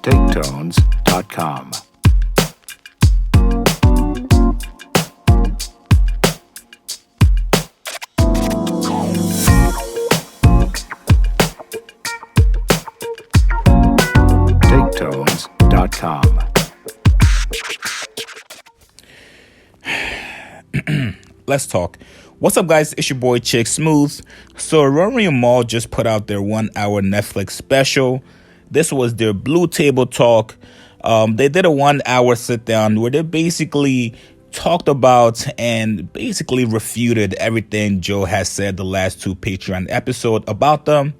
doesnt.com. doesnt.com. Let's talk. What's up, guys? It's your boy Chick Smooth. So Rory and Mal just put out their 1 hour Netflix special. This was their Blue Table Talk. They did a 1 hour sit down where they basically talked about and basically refuted everything Joe has said the last 2 Patreon episodes about them.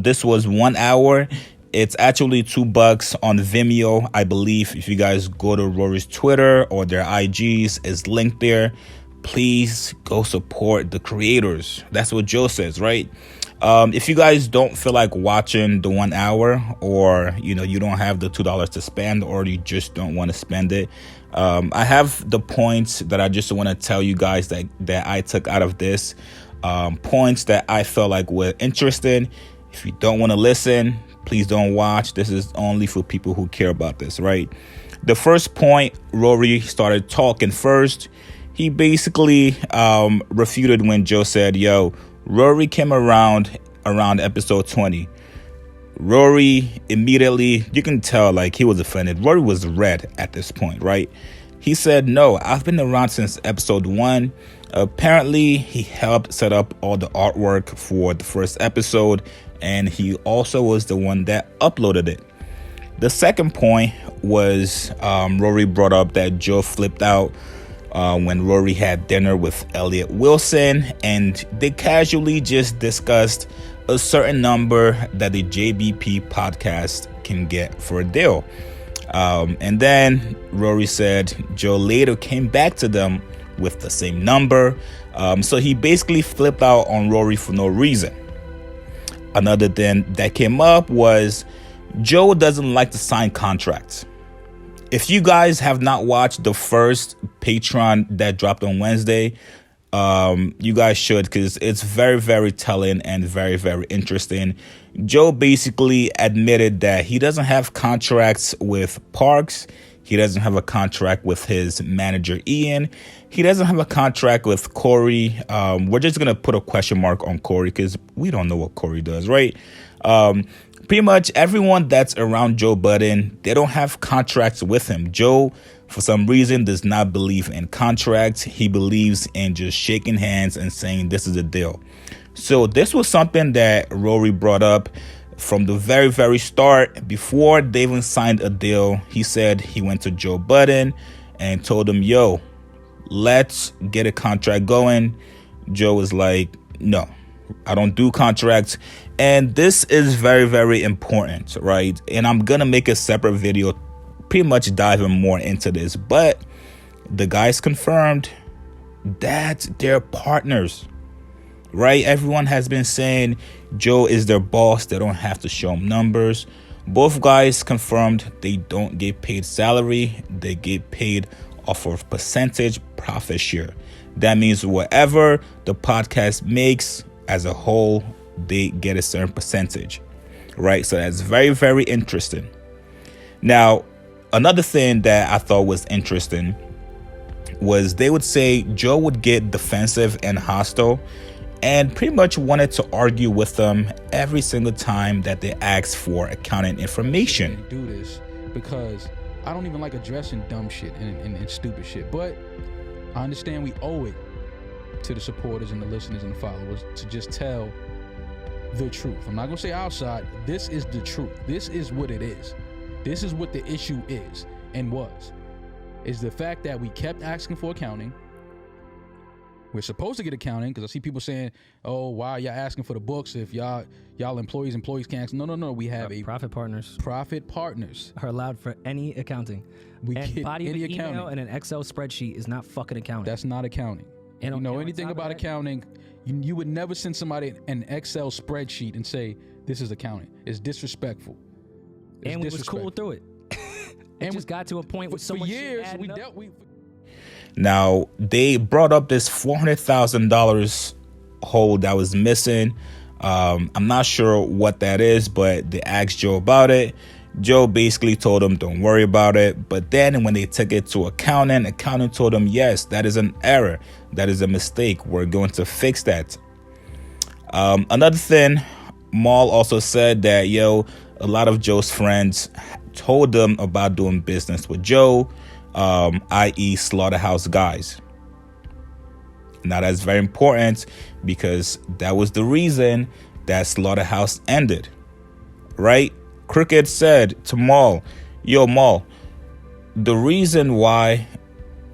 This was 1 hour. It's actually $2 on Vimeo, I believe. If you guys go to Rory's Twitter or their IGs, it's linked there. Please go support the creators. That's what Joe says, right? If you guys don't feel like watching the 1 hour, or you don't have the $2 to spend, or you just don't want to spend it, I have the points that I just want to tell you guys that I took out of this. Points that I felt like were interesting. If you don't want to listen, please don't watch. This is only for people who care about this, right? The first point, Rory started talking first. He basically refuted when Joe said, yo, Rory came around episode 20. Rory immediately, you can tell like he was offended. Rory was red at this point, right? He said, no, I've been around since episode 1. Apparently, he helped set up all the artwork for the first episode, and he also was the one that uploaded it. The second point was Rory brought up that Joe flipped out when Rory had dinner with Elliot Wilson, and they casually just discussed a certain number that the JBP podcast can get for a deal. And then Rory said Joe later came back to them with the same number. So he basically flipped out on Rory for no reason. Another thing that came up was Joe doesn't like to sign contracts. If you guys have not watched the first Patreon that dropped on Wednesday, you guys should, because it's very, very telling and very, very interesting. Joe basically admitted that he doesn't have contracts with Parks. He doesn't have a contract with his manager, Ian. He doesn't have a contract with Corey. We're just going to put a question mark on Corey because we don't know what Corey does, right? Pretty much everyone that's around Joe Budden, they don't have contracts with him. Joe, for some reason, does not believe in contracts. He believes in just shaking hands and saying this is a deal. So this was something that Rory brought up from the very, very start. Before they even signed a deal, he said he went to Joe Budden and told him, yo, let's get a contract going. Joe was like, no, I don't do contracts. And this is very, very important, right? And I'm going to make a separate video pretty much diving more into this. But the guys confirmed that they're partners, right? Everyone has been saying Joe is their boss. They don't have to show him numbers. Both guys confirmed they don't get paid salary. They get paid off of percentage profit share. That means whatever the podcast makes as a whole, they get a certain percentage, right? So that's very, very interesting. Now, another thing that I thought was interesting was they would say Joe would get defensive and hostile and pretty much wanted to argue with them every single time that they asked for accounting information. Do this because I don't even like addressing dumb shit and stupid shit, but I understand we owe it to the supporters and the listeners and the followers to just tell the truth. I'm not gonna say our side. This is the truth. This is what it is. This is what the issue is and was. Is the fact that we kept asking for accounting. We're supposed to get accounting because I see people saying, "Oh, why are y'all asking for the books if y'all employees can't?" No. We have profit partners. Profit partners Are allowed for any accounting. We and get body any of an email accounting. and an Excel spreadsheet is not fucking accounting. That's not accounting. If you know anything about accounting, you would never send somebody an Excel spreadsheet and say this is accounting. It's disrespectful. And we was cool through it. It just got to a point with so much years shit we adding dealt. Now, they brought up this $400,000 hole that was missing. I'm not sure what that is, but they asked Joe about it. Joe basically told them, don't worry about it. But then when they took it to accountant told them, yes, that is an error. That is a mistake. We're going to fix that. Another thing, Mal also said that, a lot of Joe's friends told them about doing business with Joe, i.e. Slaughterhouse guys. Now that's very important because that was the reason that Slaughterhouse ended, right? Crooked said to Mal, Mal, the reason why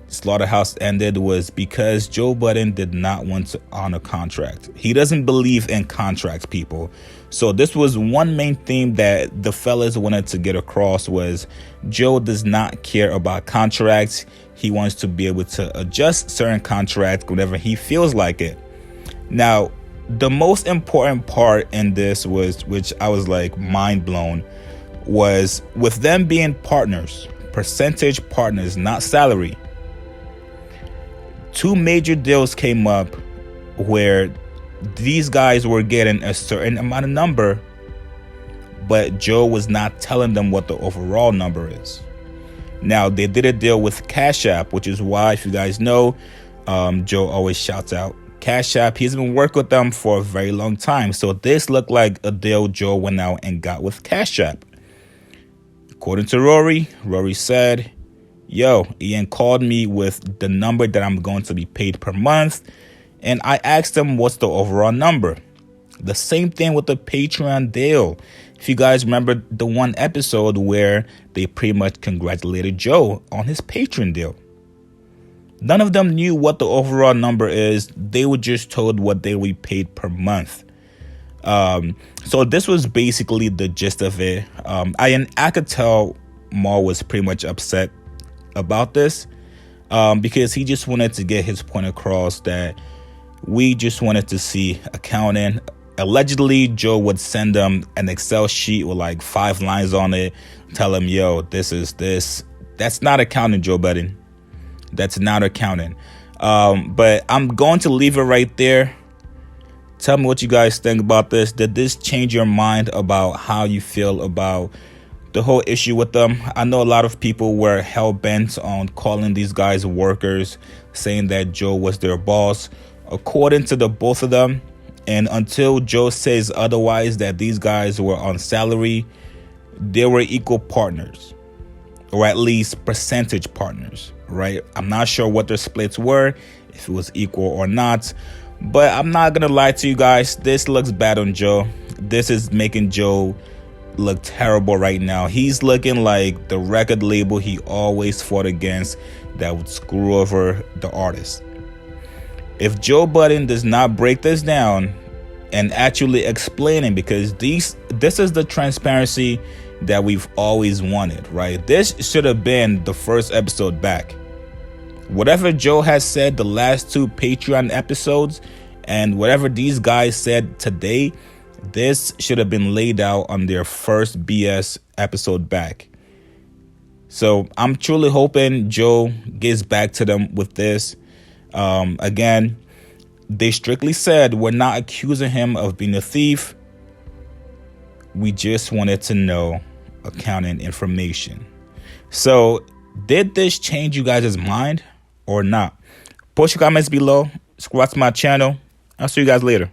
Slaughterhouse ended was because Joe Budden did not want to honor contract. He doesn't believe in contracts, people. So this was one main theme that the fellas wanted to get across was Joe does not care about contracts. He wants to be able to adjust certain contracts whenever he feels like it. Now, the most important part in this was, which I was like mind blown, was with them being partners, percentage partners, not salary. 2 major deals came up where these guys were getting a certain amount of number, but Joe was not telling them what the overall number is. Now, they did a deal with Cash App, which is why, if you guys know, Joe always shouts out Cash App. He's been working with them for a very long time. So this looked like a deal Joe went out and got with Cash App. According to Rory said, Ian called me with the number that I'm going to be paid per month. And I asked him, what's the overall number? The same thing with the Patreon deal. If you guys remember the one episode where they pretty much congratulated Joe on his Patreon deal. None of them knew what the overall number is. They were just told what they would be paid per month. So this was basically the gist of it. I could tell Mal was pretty much upset about this because he just wanted to get his point across that we just wanted to see accounting. Allegedly, Joe would send them an Excel sheet with like 5 lines on it, tell him, this is this. That's not accounting, Joe Budden. That's not accounting. But I'm going to leave it right there. Tell me what you guys think about this. Did this change your mind about how you feel about the whole issue with them? I know a lot of people were hell-bent on calling these guys workers, saying that Joe was their boss. According to the both of them, and until Joe says otherwise, that these guys were on salary, they were equal partners, or at least percentage partners, right? I'm not sure what their splits were, if it was equal or not, but I'm not gonna lie to you guys. This looks bad on Joe. This is making Joe look terrible right now. He's looking like the record label he always fought against that would screw over the artist. If Joe Budden does not break this down and actually explain it, because this is the transparency that we've always wanted, right? This should have been the first episode back. Whatever Joe has said the last 2 Patreon episodes and whatever these guys said today, this should have been laid out on their first BS episode back. So I'm truly hoping Joe gets back to them with this. Again, they strictly said we're not accusing him of being a thief. We just wanted to know accounting information. So did this change you guys' mind or not? Post your comments below. Subscribe to my channel. I'll see you guys later.